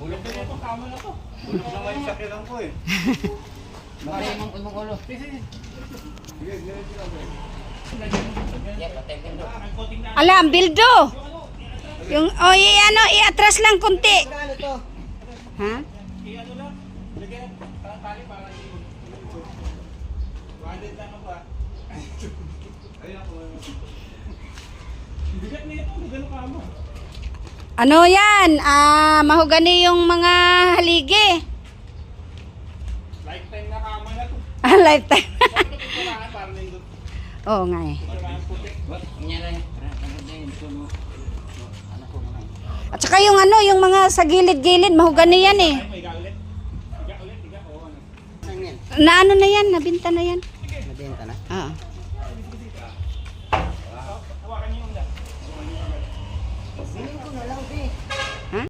Ulog na ito, tama na to. Ulog na nga yung sakilang ko eh. Bakit yung ulo? Sige, ganito lang eh. Ala, ang bildo. Yung, i-atras lang kunti. Ano to? Ha? I-ano lang, lagyan tali para i-ulog. 100 lang ba? Ayun ako. Bigat na ito, gano'n ka mo. Ano yan? Mahugani yung mga haligi. Lifetime na kama na to. Lifetime. Bakit ito kailangan para nindot? Oo nga eh. Kailangan puti. At saka yung yung mga sa gilid-gilid, mahugani yan eh. Ay, may galit. Tiga ulit, tiga. Oo, ano. Saan yan? Na ano na yan, nabinta na yan. Nabenta na? Oo.